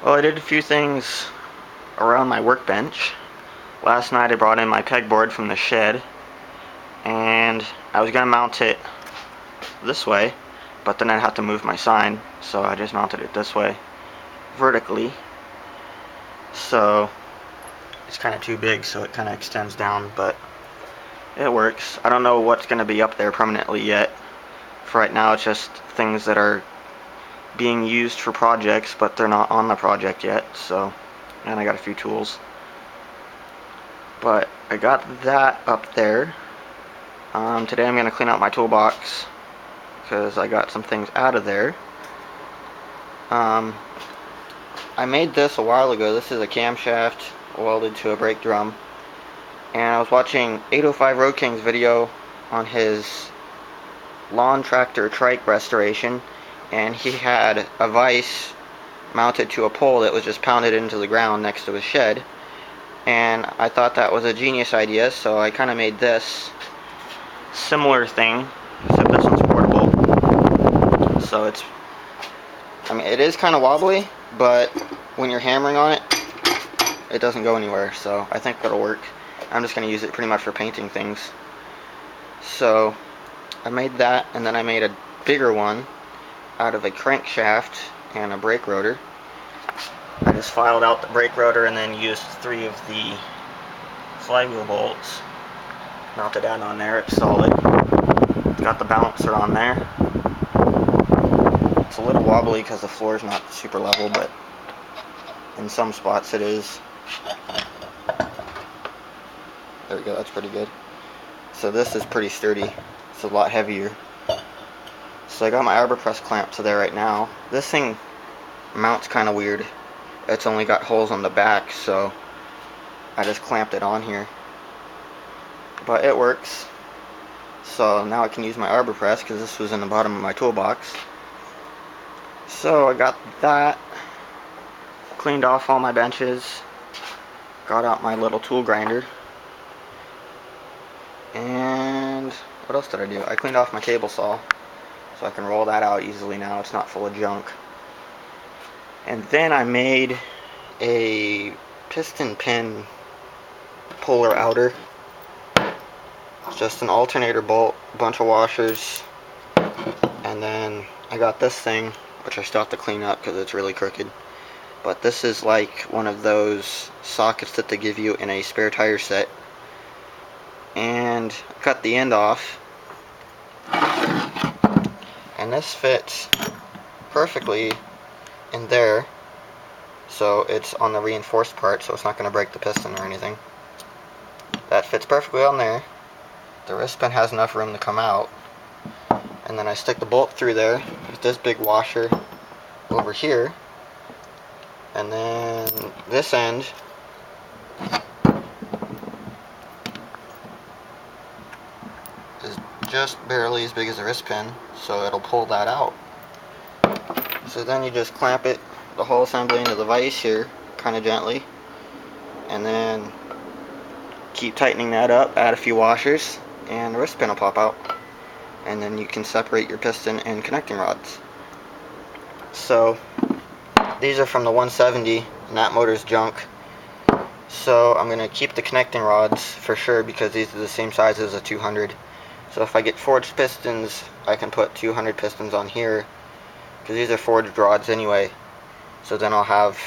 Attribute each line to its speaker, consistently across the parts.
Speaker 1: Well, I did a few things around my workbench. Last night I brought in my pegboard from the shed, and I was going to mount it this way, but then I'd have to move my sign, so I just mounted it this way, vertically. So it's kind of too big, so it kind of extends down, but it works. I don't know what's going to be up there permanently yet. For right now, it's just things that are being used for projects, but they're not on the project yet, so, and I got a few tools. But I got that up there. Today I'm going to clean out my toolbox, because I got some things out of there. I made this a while ago. This is a camshaft welded to a brake drum. And I was watching 805 Road King's video on his lawn tractor trike restoration, and he had a vise mounted to a pole that was just pounded into the ground next to his shed. And I thought that was a genius idea, so I kind of made this similar thing, except this one's portable. So it is kind of wobbly, but when you're hammering on it, it doesn't go anywhere, so I think that'll work. I'm just going to use it pretty much for painting things. So I made that, and then I made a bigger one out of a crankshaft and a brake rotor. I just filed out the brake rotor and then used 3 of the flywheel bolts, mounted that on there. It's solid. Got the balancer on there. It's a little wobbly because the floor is not super level, but in some spots it is. There we go, that's pretty good. So this is pretty sturdy. It's a lot heavier. So I got my arbor press clamp to there right now. This thing mounts kind of weird. It's only got holes on the back, so I just clamped it on here. But it works. So now I can use my arbor press because this was in the bottom of my toolbox. So I got that. Cleaned off all my benches. Got out my little tool grinder. And what else did I do? I cleaned off my table saw, so I can roll that out easily now. It's not full of junk. And then I made a piston pin puller outer. It's just an alternator bolt, a bunch of washers, and then I got this thing, which I still have to clean up because it's really crooked. But this is like one of those sockets that they give you in a spare tire set. And cut the end off, and this fits perfectly in there, so it's on the reinforced part, so it's not going to break the piston or anything. That fits perfectly on there. The wrist pin has enough room to come out, and then I stick the bolt through there with this big washer over here, and then this end is just barely as big as a wrist pin, so it'll pull that out. So then you just clamp it, the whole assembly, into the vise here, kind of gently, and then keep tightening that up, add a few washers, and the wrist pin will pop out. And then you can separate your piston and connecting rods. So these are from the 170, and that motor's junk. So I'm going to keep the connecting rods for sure, because these are the same size as a 200. So if I get forged pistons, I can put 200 pistons on here, because these are forged rods anyway. So then I'll have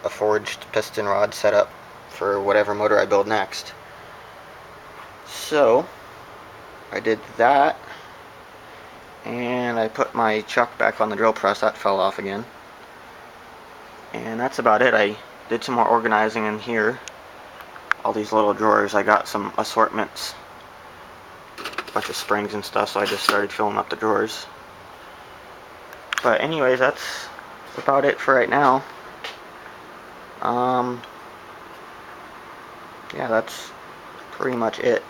Speaker 1: a forged piston rod set up for whatever motor I build next. So I did that, and I put my chuck back on the drill press. That fell off again. And that's about it. I did some more organizing in here. All these little drawers, I got some assortments, a bunch of springs and stuff, so I just started filling up the drawers. But anyways, that's about it for right now. Yeah, that's pretty much it.